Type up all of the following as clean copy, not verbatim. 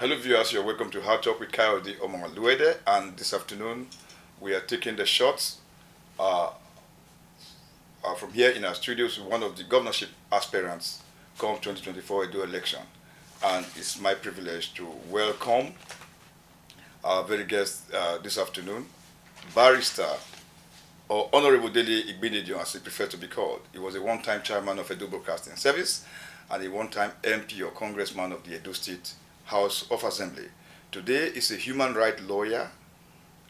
Hello viewers, you're welcome to Hard Talk with Coyote Omongaluede, and this afternoon we are taking the shots uh, from here in our studios with one of the governorship aspirants come 2024 Edo election. And it's my privilege to welcome our very guest this afternoon, Barrister or Honorable Dele Igbinedion, as he prefers to be called. He was a one-time chairman of Edo Broadcasting Service and a one-time MP or congressman of the Edo State House of Assembly. Today is a human rights lawyer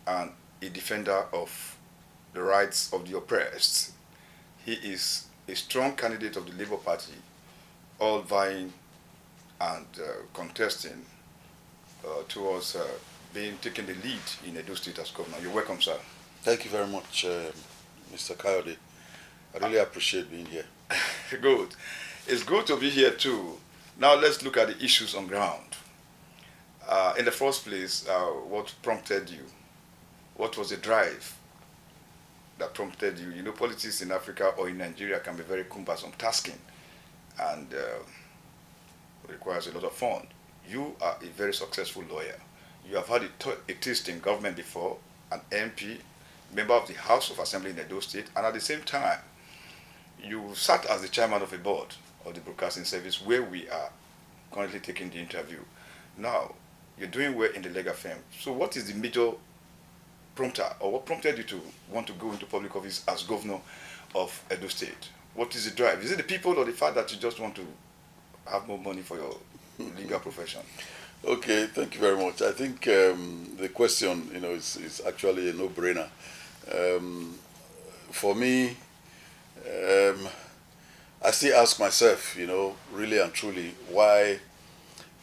and a defender of the rights of the oppressed. He is a strong candidate of the Labour Party, all vying and contesting towards being taking the lead in Edo State as governor. You're welcome, sir. Thank you very much, Mr. Coyote. I really appreciate being here. Good. It's good to be here too. Now let's look at the issues on ground. In the first place, what prompted you? What was the drive that prompted you? You know, politics in Africa or in Nigeria can be very cumbersome, tasking, and requires a lot of fun. You are a very successful lawyer. You have had a taste in government before, an MP, member of the House of Assembly in Edo State, and at the same time, you sat as the chairman of a board of the Broadcasting Service where we are currently taking the interview. Now, you're doing well in the legal firm. So what is the major prompter, or what prompted you to want to go into public office as governor of Edo State? What is the drive? Is it the people or the fact that you just want to have more money for your legal profession? Okay, thank you very much. I think the question, is actually a no-brainer. For me, I still ask myself, really and truly, why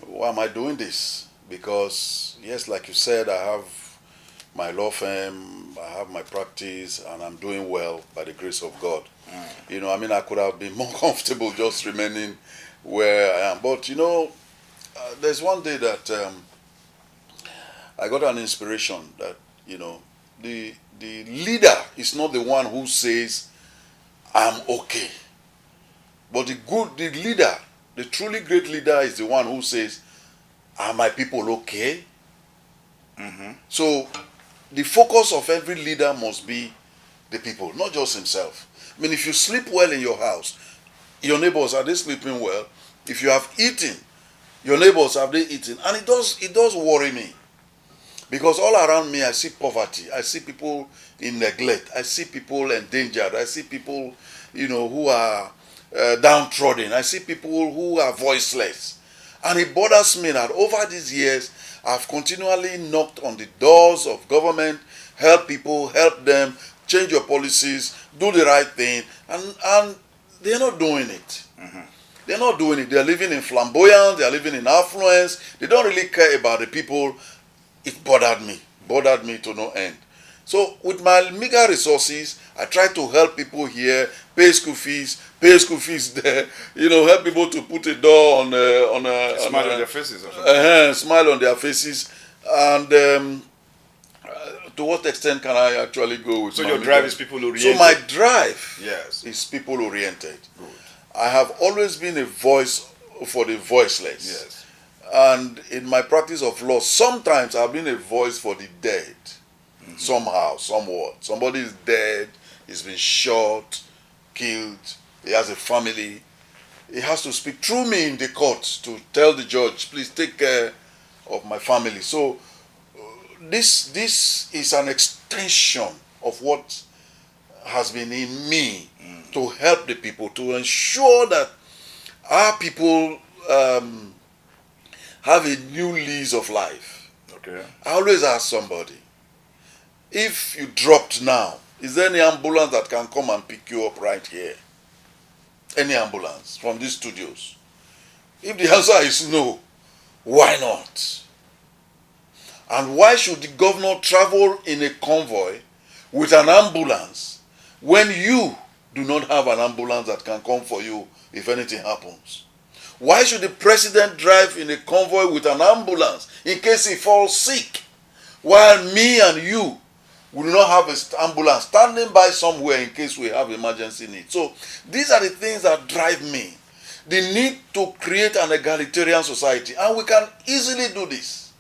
am I doing this? Because, yes, like you said, I have my law firm, I have my practice, and I'm doing well by the grace of God. I could have been more comfortable just remaining where I am. But, there's one day that I got an inspiration that, the leader is not the one who says, I'm okay. But the leader, the truly great leader is the one who says, are my people okay? Mm-hmm. So the focus of every leader must be the people, not just himself. I mean, if you sleep well in your house, your neighbors, are they sleeping well? If you have eaten, your neighbors, have they eaten? And it does worry me. Because all around me, I see poverty. I see people in neglect. I see people endangered. I see people, who are downtrodden. I see people who are voiceless. And it bothers me that over these years, I've continually knocked on the doors of government, help people, help them, change your policies, do the right thing, and they're not doing it. Mm-hmm. They're not doing it. They're living in flamboyance, they're living in affluence, they don't really care about the people. It bothered me to no end. So with my meager resources, I try to help people here, pay school fees there, help people to put a door on a smile on their faces or something. Smile on their faces. And to what extent can I actually go with so your drive is people oriented? So my drive is people oriented. Good. I have always been a voice for the voiceless. Yes. And in my practice of law, sometimes I've been a voice for the dead. Mm-hmm. Somehow, somewhat. Somebody is dead, he's been shot, killed, he has a family. He has to speak through me in the court to tell the judge, please take care of my family. So this is an extension of what has been in me to help the people, to ensure that our people have a new lease of life. Okay. I always ask somebody, if you dropped now, is there any ambulance that can come and pick you up right here? Any ambulance from these studios? If the answer is no, why not? And why should the governor travel in a convoy with an ambulance when you do not have an ambulance that can come for you if anything happens? Why should the president drive in a convoy with an ambulance in case he falls sick, while me and you will not have an ambulance standing by somewhere in case we have emergency needs? So these are the things that drive me. the need to create an egalitarian society, and we can easily do this.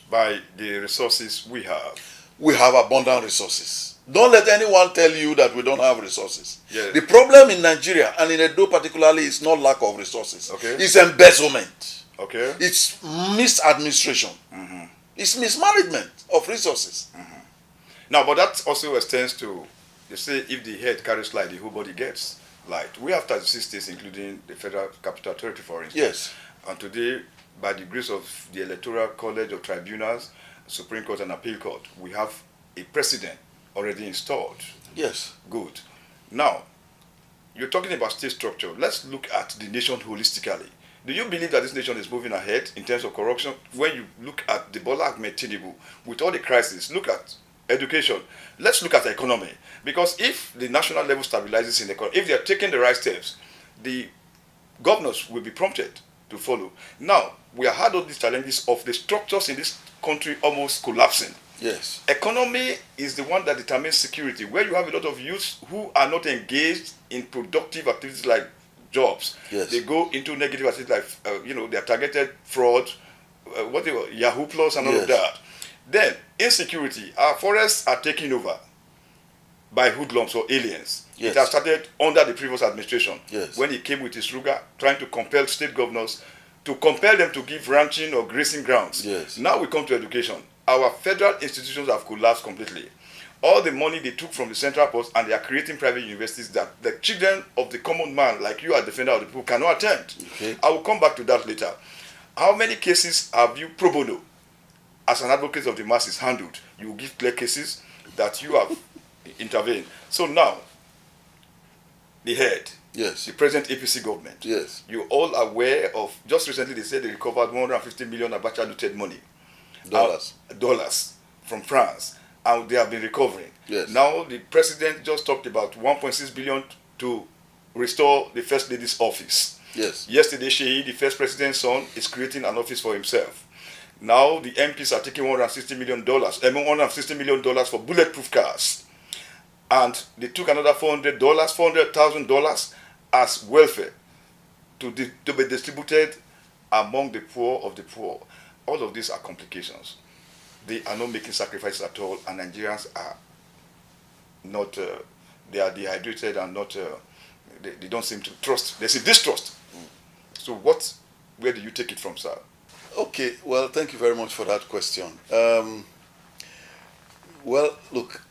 By the resources we have. We have abundant resources. Don't let anyone tell you that we don't have resources. Yes. The problem in Nigeria, and in Edo particularly, is not lack of resources. Okay. It's embezzlement. Okay. It's misadministration. Mm-hmm. It's mismanagement of resources. Mm-hmm. Now, but that also extends to, you say, if the head carries light, the whole body gets light. We have 36 states, including the Federal Capital Territory, for instance. Yes. And today, by the grace of the Electoral College of Tribunals, Supreme Court and Appeal Court, we have a president already installed. Yes. Good. Now, you're talking about state structure. Let's look at the nation holistically. Do you believe that this nation is moving ahead in terms of corruption? When you look at the Bola Ahmed Tinubu, with all the crises, look at education. Let's look at the economy. Because if the national level stabilizes in the economy, if they are taking the right steps, the governors will be prompted to follow. Now, we have had all these challenges of the structures in this country almost collapsing. Yes. Economy is the one that determines security. Where you have a lot of youths who are not engaged in productive activities like jobs, Yes. they go into negative activities like, they are targeted fraud, Yahoo Plus and all Yes. of that. Then, insecurity. Our forests are taken over by hoodlums or aliens. Yes. It has started under the previous administration. Yes. When he came with his Ruga, trying to compel state governors to compel them to give ranching or grazing grounds. Yes. Now we come to education. Our federal institutions have collapsed completely. All the money they took from the central post, and they are creating private universities that the children of the common man, like you are defender of the people, cannot attend. Okay. I will come back to that later. How many cases have you pro bono, as an advocate of the masses, handled? You will give clear cases that you have intervened. So now, the head, Yes. the present APC government, Yes. you're all aware of, just recently they said they recovered 150 million Abacha looted money. Dollars. Dollars from France, and they have been recovering. Yes. Now the president just talked about 1.6 billion to restore the first lady's office. Yes. Yesterday, Sheyi, the first president's son, is creating an office for himself. Now the MPs are taking $160 million for bulletproof cars, and they took another $400,000 as welfare to be distributed among the poor of the poor. All of these are complications. They are not making sacrifices at all, and Nigerians are not, they are dehydrated and not, they don't seem to trust. There's a distrust. So where do you take it from, sir? Okay, well, thank you very much for that question. Well, look,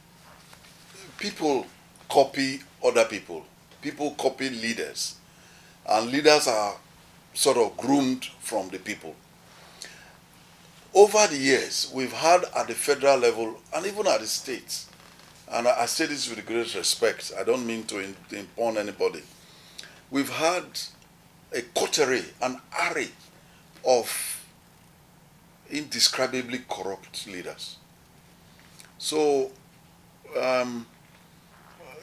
people copy other people. People copy leaders. And leaders are sort of groomed from the people. Over the years, we've had at the federal level and even at the states, and I say this with great respect, I don't mean to impugn anybody, we've had a coterie, an array of indescribably corrupt leaders. So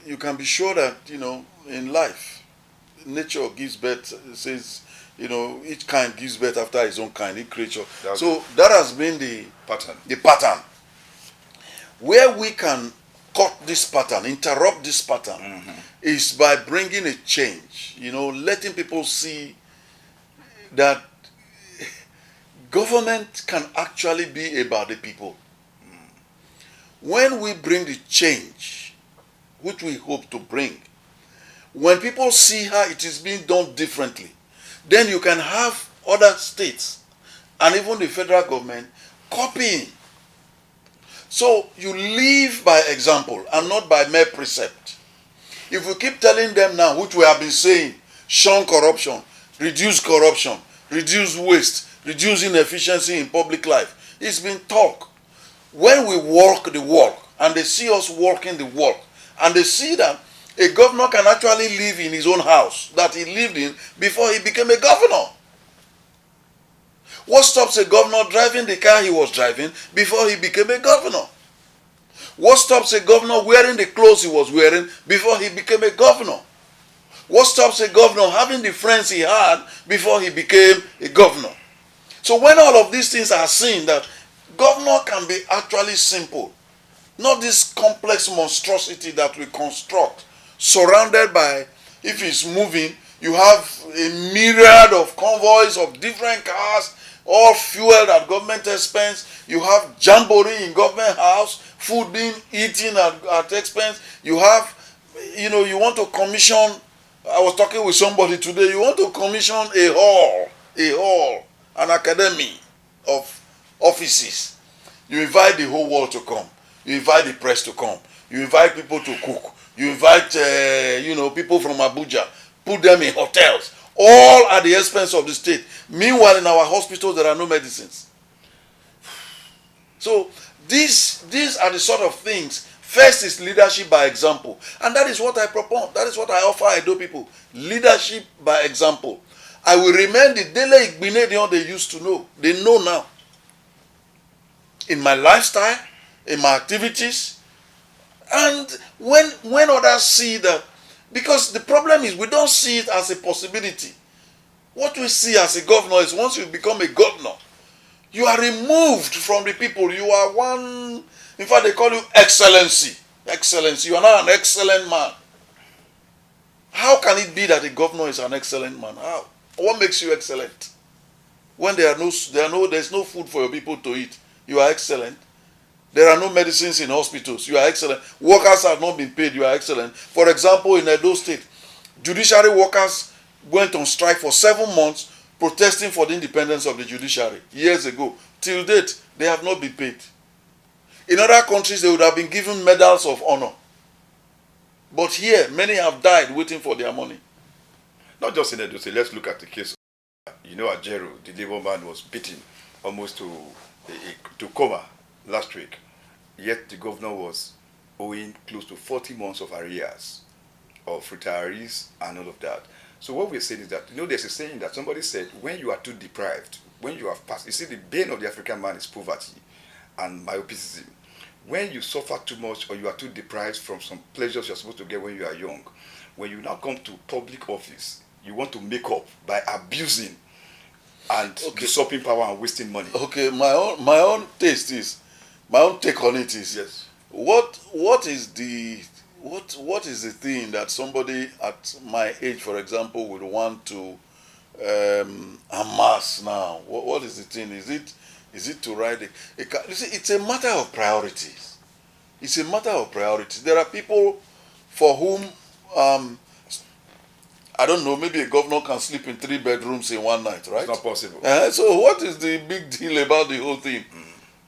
you can be sure that, in life, nature gives birth, says, each kind gives birth after its own kind, each creature. So that has been the pattern. Where we can cut this pattern, interrupt this pattern, is by bringing a change, letting people see that government can actually be about the people. When we bring the change, which we hope to bring, when people see how it is being done differently, then you can have other states and even the federal government copying. So you live by example and not by mere precept. If we keep telling them now, which we have been saying, shun corruption, reduce waste, reduce inefficiency in public life, it's been talk. When we walk the walk and they see us walking the walk and they see that a governor can actually live in his own house that he lived in before he became a governor. What stops a governor driving the car he was driving before he became a governor? What stops a governor wearing the clothes he was wearing before he became a governor? What stops a governor having the friends he had before he became a governor? So when all of these things are seen, that governor can be actually simple, not this complex monstrosity that we construct, surrounded by, if he's moving, You have a myriad of convoys of different cars, all fueled at government expense. You have jamboree in government house, food being eaten at expense. You have, you want to commission, I was talking with somebody today, you want to commission a hall, an academy of offices. You invite the whole world to come. You invite the press to come. You invite people to cook. You invite, people from Abuja, put them in hotels, all at the expense of the state. Meanwhile, in our hospitals, there are no medicines. So these are the sort of things. First is leadership by example. And that is what I propose. That is what I offer Edo people. Leadership by example. I will remain the Dele Igbinedion they used to know. They know now. In my lifestyle, in my activities, and when others see that, because the problem is we don't see it as a possibility. What we see as a governor is once you become a governor, you are removed from the people. You are one, in fact they call you excellency. Excellency, you are not an excellent man. How can it be that a governor is an excellent man? How? What makes you excellent? When there's no food for your people to eat, you are excellent. There are no medicines in hospitals, you are excellent. Workers have not been paid, you are excellent. For example, in Edo State, judiciary workers went on strike for 7 months protesting for the independence of the judiciary years ago. Till date, they have not been paid. In other countries, they would have been given medals of honor. But here, many have died waiting for their money. Not just in Edo State, let's look at the case. At Jero, the labor man was beaten almost to coma last week. Yet the governor was owing close to 40 months of arrears of retirees and all of that. So what we're saying is that, there's a saying that somebody said, when you are too deprived, when you have passed, you see, the bane of the African man is poverty and myopicism. When you suffer too much or you are too deprived from some pleasures you're supposed to get when you are young, when you now come to public office, you want to make up by abusing and usurping power and wasting money. Okay, my own take on it is, yes, what is the thing that somebody at my age, for example, would want to amass now? What is the thing? Is it to ride it? You see, it's a matter of priorities. It's a matter of priorities. There are people for whom I don't know, maybe a governor can sleep in 3 bedrooms in one night, right? It's not possible. So what is the big deal about the whole thing?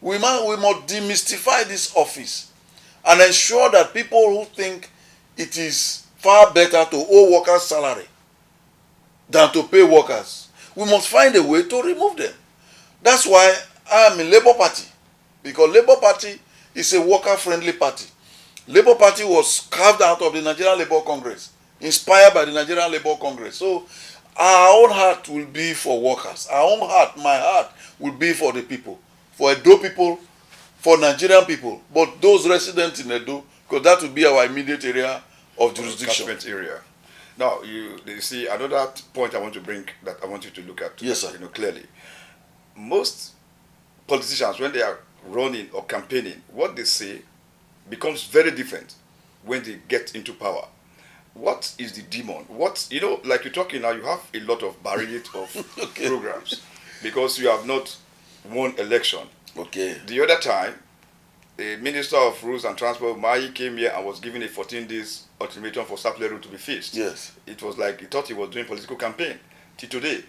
We must demystify this office and ensure that people who think it is far better to owe workers salary than to pay workers, we must find a way to remove them. That's why I am in Labour Party, because Labour Party is a worker-friendly party. Labour Party was carved out of the Nigerian Labour Congress, inspired by the Nigerian Labour Congress. So our own heart will be for workers. Our own heart, my heart, will be for the people, for Edo people, for Nigerian people, but those residents in Edo, because that will be our immediate area of jurisdiction. Catchment area. Now, you see, another point I want to bring that I want you to look at, yes, sir. Clearly. Most politicians, when they are running or campaigning, what they say becomes very different when they get into power. What is the demon? Like you're talking now, you have a lot of barrage of programs because you have not won election. Okay. The other time, the Minister of Roads and Transport, Mai, came here and was given a 14 days ultimatum for Sapele Road to be fixed. Yes. It was like he thought he was doing political campaign. Till today,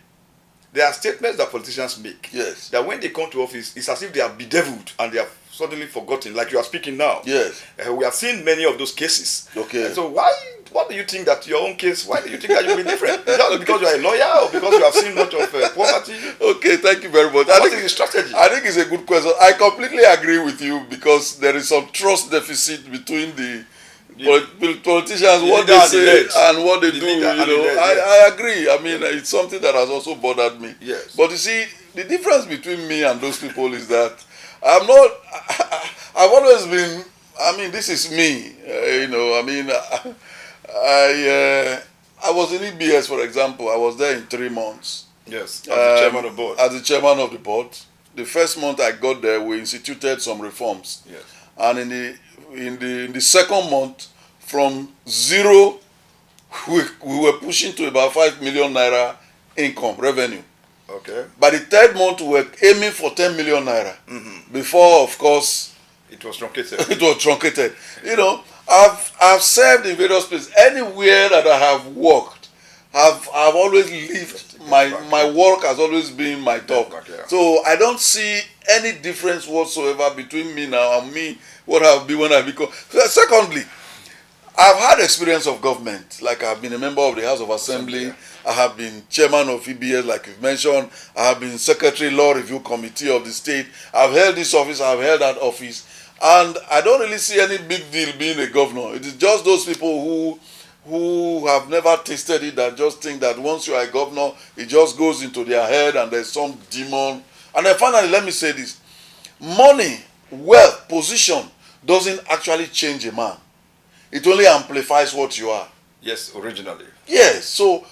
there are statements that politicians make. Yes. That when they come to office, it's as if they are bedeviled and they have suddenly forgotten, like you are speaking now. Yes. We have seen many of those cases. Okay. And so what do you think that your own case, why do you think that you'll be different? Just because you are a lawyer or because you have seen much of poverty? Okay, thank you very much. What is the strategy? I think it's a good question. I completely agree with you because there is some trust deficit between the politicians, what they say and what they do. I agree. I mean, it's something that has also bothered me. Yes. But you see, the difference between me and those people is that I've always been, this is me, I was in EBS, for example. I was there in 3 months. Yes, as the chairman of the board. As the chairman of the board. The first month I got there, we instituted some reforms. Yes. And in the second month, from zero we were pushing to about 5 million naira income revenue. Okay. By the third month, we were aiming for 10 million naira. Before, of course, it was truncated. It was truncated. You know, I've served in various places. Anywhere that I have worked, I've always lived. My work has always been my talk. So I don't see any difference whatsoever between me now and me what I'll be when I become. Secondly, I've had experience of government. Like I've been a member of the House of Assembly. I have been chairman of EBS, like you've mentioned. I have been secretary law review committee of the state. I've held this office. I've held that office. And I don't really see any big deal being a governor. It is just those people who have never tasted it that just think that once you are a governor, it just goes into their head and there's some demon. And then finally, let me say this. Money, wealth, position doesn't actually change a man. It only amplifies what you are. Yes, originally. Yes, so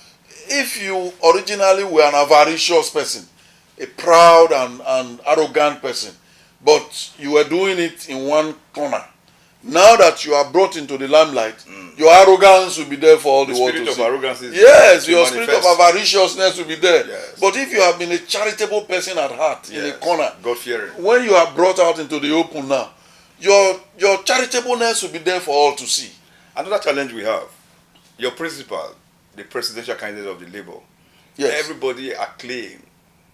if you originally were an avaricious person, a proud and arrogant person, but you were doing it in one corner, now that you are brought into the limelight, your arrogance will be there for all the world to see. The spirit of arrogance is yes, your spirit of avariciousness will be there. Yes. But if you have been a charitable person at heart, in a corner, God-fearing, when you are brought out into the open now, your charitableness will be there for all to see. Another challenge we have, your principal, the presidential candidate of the Labour, yes, everybody acclaim.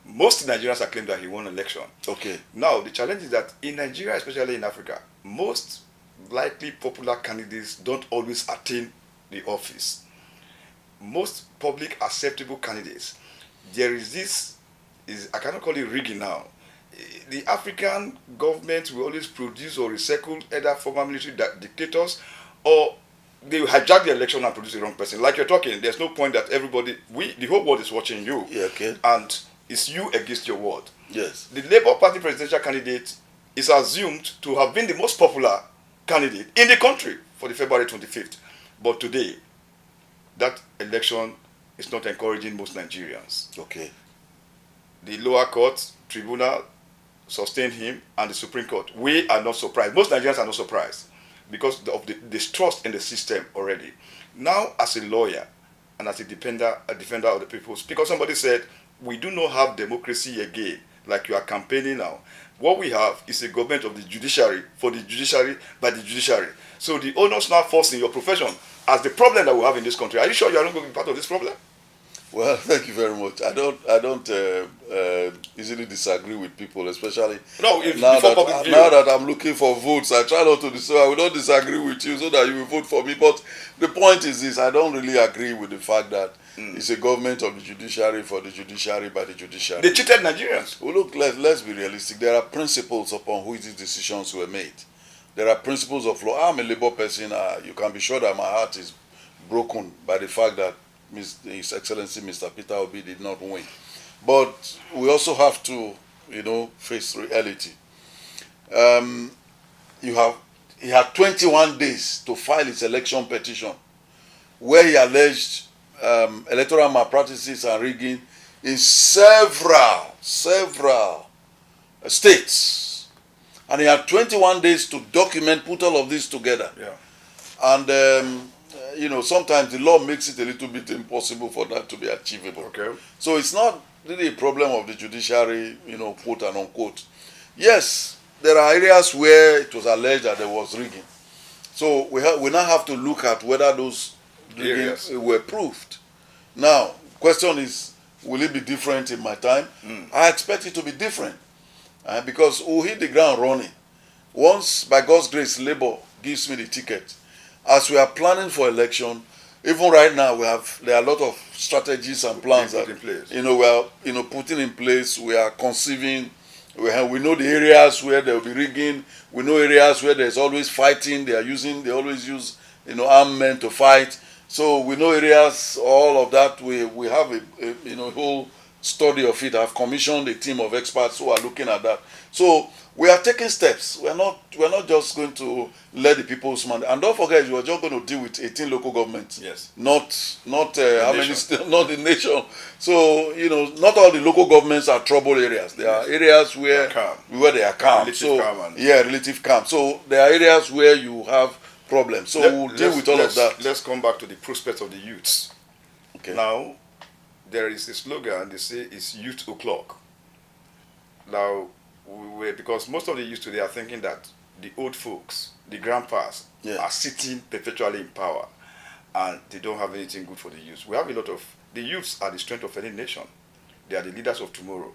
Most Nigerians acclaim that he won election. Okay. Now, the challenge is that in Nigeria, especially in Africa, most likely popular candidates don't always attain the office. Most public acceptable candidates, there is this, I cannot call it rigging now. The African government will always produce or recycle either former military dictators, or they will hijack the election and produce the wrong person. Like you're talking, there's no point that everybody, the whole world is watching you. Yeah, okay. And it's you against your word. Yes. The Labour Party presidential candidate is assumed to have been the most popular candidate in the country for the February 25th. But today, that election is not encouraging most Nigerians. Okay. The lower court, tribunal, sustained him, and the Supreme Court. We are not surprised. Most Nigerians are not surprised because of the distrust in the system already. Now, as a lawyer and as a defender of the people, because somebody said, we do not have democracy again, like you are campaigning now. What we have is a government of the judiciary, for the judiciary, by the judiciary. So the onus now falls in your profession as the problem that we have in this country. Are you sure you are not going to be part of this problem? Well, thank you very much. I don't easily disagree with people, especially now that I'm looking for votes. I try not to I will not disagree with you so that you will vote for me. But the point is this: I don't really agree with the fact that it's a government of the judiciary, for the judiciary, by the judiciary. They cheated Nigerians. Well, look, let's be realistic. There are principles upon which these decisions were made. There are principles of law. I'm a Labour person. You can be sure that my heart is broken by the fact that His Excellency Mr. Peter Obi did not win. But we also have to, face reality. He had 21 days to file his election petition, where he alleged electoral malpractices and rigging in several states. And he had 21 days to document, put all of this together. Yeah. And sometimes the law makes it a little bit impossible for that to be achievable. Okay. So it's not really a problem of the judiciary, quote and unquote. Yes, there are areas where it was alleged that there was rigging. So we now have to look at whether those riggings were proved. Now, question is, will it be different in my time? I expect it to be different because we'll hit the ground running. Once, by God's grace, Labour gives me the ticket. As we are planning for election, even right now there are a lot of strategies and plans that we are putting in place. We are conceiving. We know the areas where there will be rigging. We know areas where there's always fighting. They always use armed men to fight. So we know areas, all of that. We have a whole study of it. I've commissioned a team of experts who are looking at that. So we are taking steps. We're not just going to let the people's money. And don't forget, you are just going to deal with 18 local governments. Yes. Not how many states, not the nation. So not all the local governments are trouble areas. There are areas where they are calm. Relative calm. Relative calm. So there are areas where you have problem. So we'll deal with all of that. Let's come back to the prospects of the youths. Okay. Now, there is a slogan, they say it's youth o'clock. Now, because most of the youth today are thinking that the old folks, the grandpas, are sitting perpetually in power and they don't have anything good for the youth. We have a lot of, the youths are the strength of any nation. They are the leaders of tomorrow.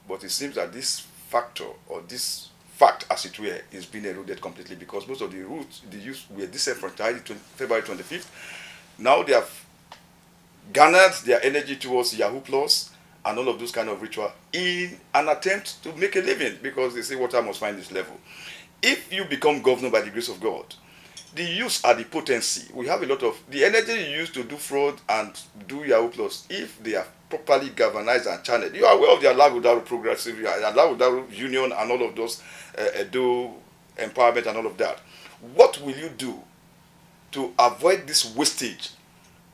But it seems that this factor, or this fact as it were, is being eroded completely because most of the youth were disenfranchised February 25th. Now they have garnered their energy towards Yahoo Plus and all of those kind of ritual in an attempt to make a living because they say water must find its level. If you become governor by the grace of God, the youths are the potency. We have a lot of the energy you use to do fraud and do Yahoo Plus. If they are properly galvanized and channeled, you are aware of the Alagodaru Progressive, Alagodaru Union, and all of those Edo empowerment and all of that. What will you do to avoid this wastage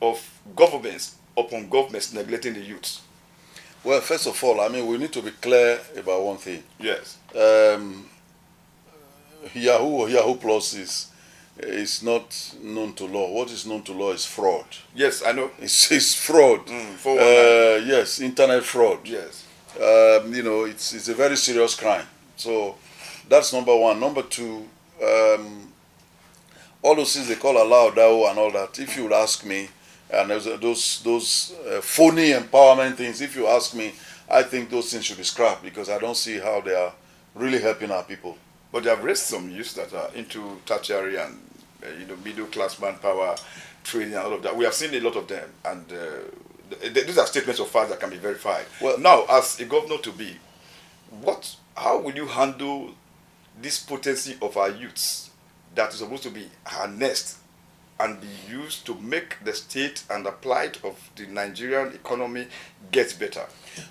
of governments upon governments neglecting the youths? Well, first of all, I mean, we need to be clear about one thing. Yes. Yahoo Plus is not known to law. What is known to law is fraud. Yes, I know. It's fraud. Yes, internet fraud. Yes. You know, it's a very serious crime. So that's number one. Number two, all those things they call Alagodaru and all that. If you would ask me, and those phony empowerment things, if you ask me, I think those things should be scrapped because I don't see how they are really helping our people. But they have raised some youths that are into tertiary and middle class manpower training and all of that. We have seen a lot of them, and these are statements of facts that can be verified. Well, now, as a governor to be, how will you handle this potency of our youths that is supposed to be harnessed and be used to make the state and the plight of the Nigerian economy get better?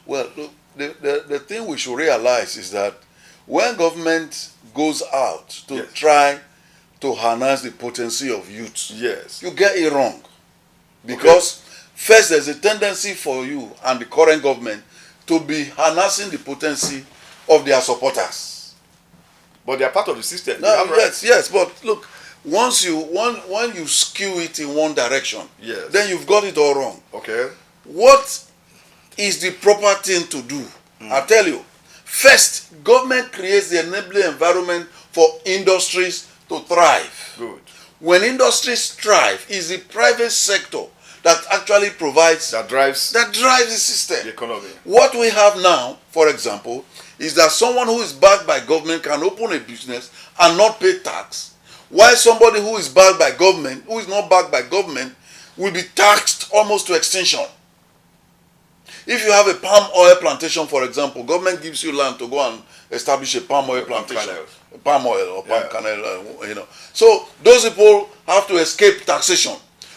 Well, look, the thing we should realize is that when government goes out to try to harness the potency of youth, you get it wrong. Because first, there's a tendency for you and the current government to be harnessing the potency of their supporters. But they are part of the system. No, yes, but look, when you skew it in one direction, then you've got it all wrong. Okay. What is the proper thing to do? I'll tell you. First, government creates the enabling environment for industries to thrive. Good. When industries thrive, it's the private sector that actually provides that drives the system, the economy. What we have now, for example, is that someone who is backed by government can open a business and not pay tax, while somebody who is backed by government, who is not backed by government, will be taxed almost to extinction. If you have a palm oil plantation, for example, government gives you land to go and establish a palm oil plantation, palm oil or palm kernel, So those people have to escape taxation,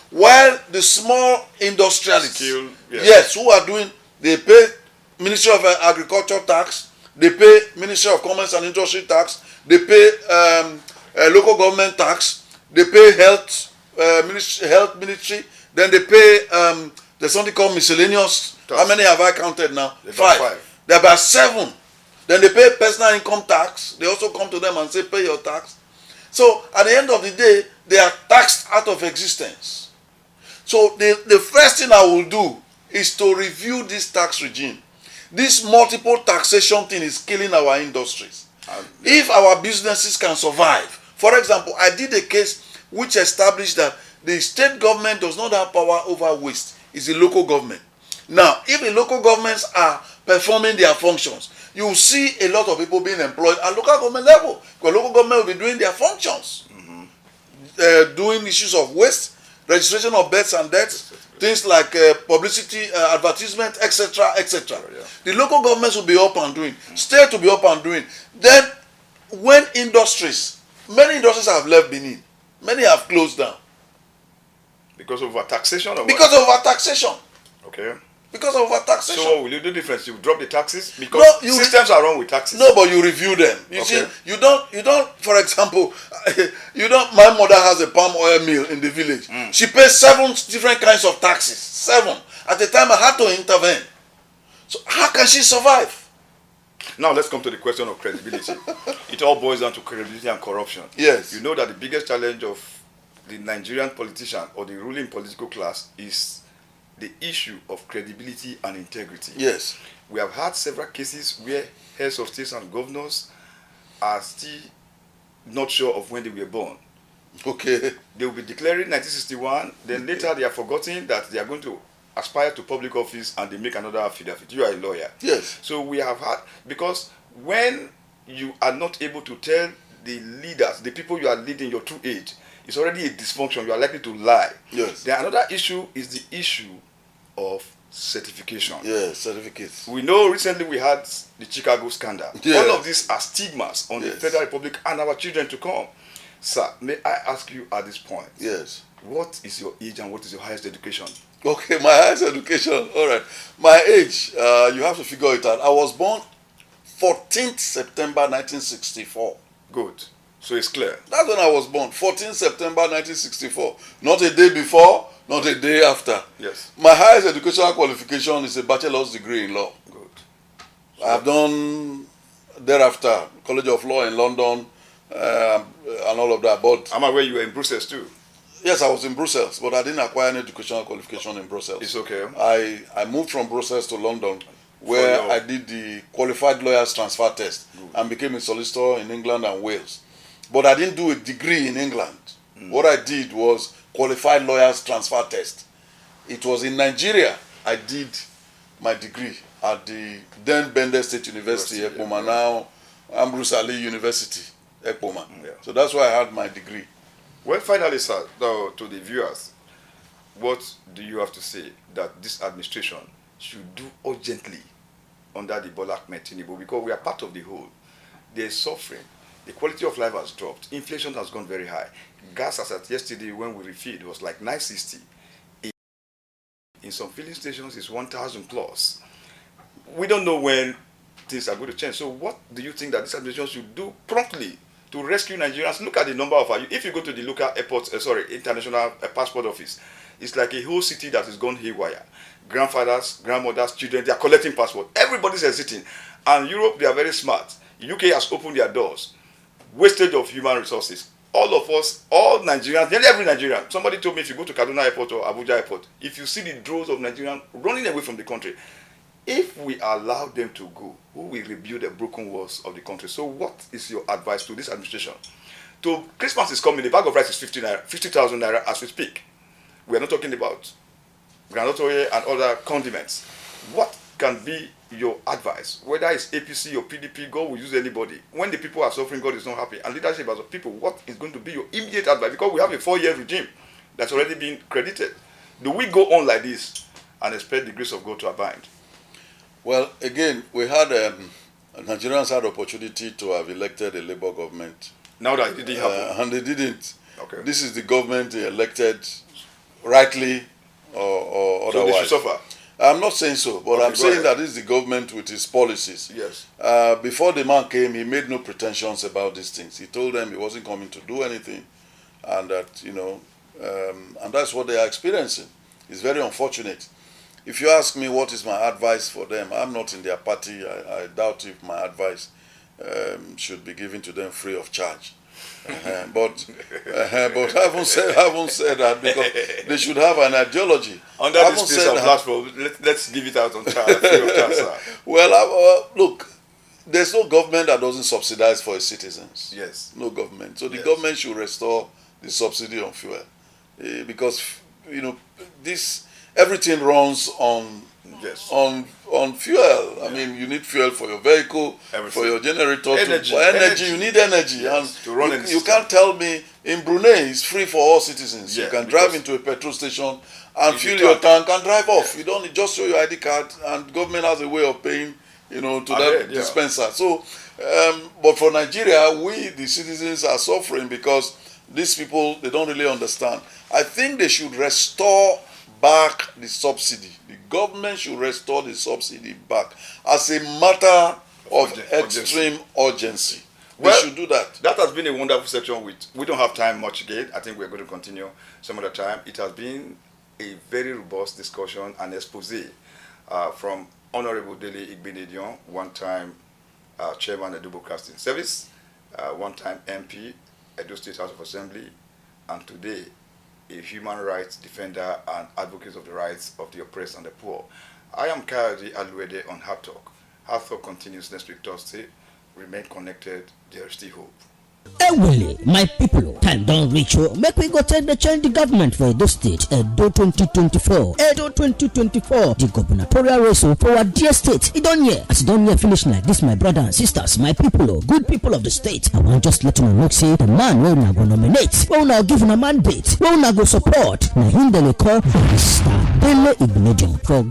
while the small industrialists, who are doing, they pay Ministry of Agriculture tax, they pay Ministry of Commerce and Industry tax, they pay local government tax, they pay health ministry, then they pay there's something called miscellaneous. How many have I counted now? 5. There are about 7. Then they pay personal income tax. They also come to them and say, pay your tax. So at the end of the day, they are taxed out of existence. So the first thing I will do is to review this tax regime. This multiple taxation thing is killing our industries. If our businesses can survive, for example, I did a case which established that the state government does not have power over waste. It's the local government. Now, if the local governments are performing their functions, you will see a lot of people being employed at local government level. Because local government will be doing their functions. Doing issues of waste, registration of births and deaths, things like publicity, advertisement, etc., etc. The local governments will be up and doing. State will be up and doing. Then, when many industries have left Benin. Many have closed down. Because of overtaxation? Because of overtaxation. Okay. Because of overtaxation. So what will you do difference? You drop the taxes? Because systems are wrong with taxes. No, but you review them. You see, you don't, for example, my mother has a palm oil mill in the village. She pays 7 different kinds of taxes. 7. At the time I had to intervene. So how can she survive? Now let's come to the question of credibility. It all boils down to credibility and corruption. Yes. You know that the biggest challenge of the Nigerian politician or the ruling political class is the issue of credibility and integrity. Yes. We have had several cases where heads of states and governors are still not sure of when they were born. Okay. They will be declaring 1961, then later they are forgetting that they are going to aspire to public office and they make another affidavit. You are a lawyer. Yes. So we have had, because when you are not able to tell the leaders, the people you are leading, your true age, it's already a dysfunction. You are likely to lie. Yes. Then another issue is the issue of certification. Yes, certificates. We know recently we had the Chicago scandal. Yes. All of these are stigmas on the Federal Republic and our children to come. Sir, may I ask you at this point? Yes. What is your age and what is your highest education? Okay, my highest education. All right. My age, you have to figure it out. I was born 14th September 1964. Good. So it's clear. That's when I was born. 14th September 1964. Not a day before, not a day after. Yes. My highest educational qualification is a bachelor's degree in law. Good. I have done thereafter College of Law in London and all of that. But I'm aware you were in Brussels too. yes, I was in Brussels, but I didn't acquire any educational qualification in Brussels. It's okay. I moved from Brussels to London, where I did the qualified lawyers transfer test and became a solicitor in England and Wales. But I didn't do a degree in England. What I did was qualified lawyers transfer test. It was in Nigeria I did my degree at the then Bender State University, Ekpoma, now Ambrose Ali University, Ekpoma. Yeah. So that's where I had my degree. Well, finally, sir, to the viewers, what do you have to say that this administration should do urgently under the Bola Ahmed Tinubu? Because we are part of the whole. There is suffering. The quality of life has dropped. Inflation has gone very high. Gas, as at yesterday when we refilled, was like 960. In some filling stations, it's 1,000 plus. We don't know when things are going to change. So what do you think that this administration should do promptly to rescue Nigerians? Look at the number of, if you go to the local airport, international passport office, it's like a whole city that is gone haywire. Grandfathers, grandmothers, children, they are collecting passports. Everybody's hesitating. And Europe, they are very smart. UK has opened their doors. Wastage of human resources. All of us, all Nigerians, nearly every Nigerian. Somebody told me if you go to Kaduna Airport or Abuja Airport, if you see the droves of Nigerians running away from the country, if we allow them to go, who will rebuild the broken walls of the country? So what is your advice to this administration? Christmas is coming, the bag of rice is 50,000 naira as we speak. We are not talking about groundnut oil and other condiments. What can be your advice? Whether it's APC or PDP, God will use anybody. When the people are suffering, God is not happy. And leadership as a people, what is going to be your immediate advice? Because we have a 4-year regime that's already been credited. Do we go on like this and expect the grace of God to abide? Well, again, we had Nigerians had opportunity to have elected a Labour government. Now that it didn't happen. And they didn't. Okay. This is the government they elected rightly or otherwise. So they should suffer. I'm not saying so, but Okay, I'm saying ahead. that this is the government with its policies. Yes. Before the man came, he made no pretensions about these things. He told them he wasn't coming to do anything, and that, and that's what they are experiencing. It's very unfortunate. If you ask me what is my advice for them, I'm not in their party. I doubt if my advice should be given to them free of charge. But I haven't said that, because they should have an ideology. Under this piece of platform, let's give it out on charge, free of charge, sir. Well, look, there's no government that doesn't subsidize for its citizens. Yes. No government. So the government should restore the subsidy on fuel, because everything runs on fuel. I mean, you need fuel for your vehicle, for your generator, energy. You need energy, yes, and to run you can't tell me in Brunei it's free for all citizens. Yeah, you can drive into a petrol station and fill your tank and drive off. You don't just show your ID card, and government has a way of paying, to that dispenser. So, but for Nigeria, we the citizens are suffering because these people, they don't really understand. I think they should restore back the subsidy. The government should restore the subsidy back as a matter of extreme urgency. They should do that. That has been a wonderful section. We don't have time much again. I think we're going to continue some other time. It has been a very robust discussion and expose from Honorable Dele Igbinedion, one-time chairman of the Broadcasting Service, one-time MP, Edo State House of Assembly, and today a human rights defender and advocate of the rights of the oppressed and the poor. I am Kayode Aluede on Hard Talk. Hard Talk continues next week Thursday. Remain connected, there is still hope. Ewele, my people, time don't reach you. Make we go take the change the government for Edo State. Edo 2024. Edo 2024. The gubernatorial race for our dear state. It don't hear. As it don't hear finish like this, my brother and sisters, my people, good people of the state. I want just let you know, say the man we now go nominate, we now give him a mandate, we now go support. Now him they call Barrister Dele Igbinedion for